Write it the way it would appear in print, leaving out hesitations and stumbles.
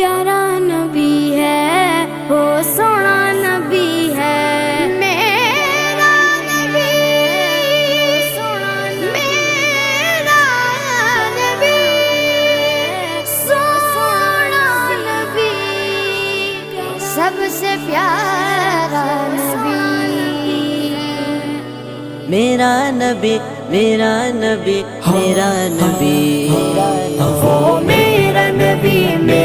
प्यारा नबी है, वो सोना नबी है। मेरा नबी सोना मेरा नबी सोना नबी, सबसे प्यारा नबी। मेरा नबी मेरा नबी मेरा नबी, वो मेरा नबी।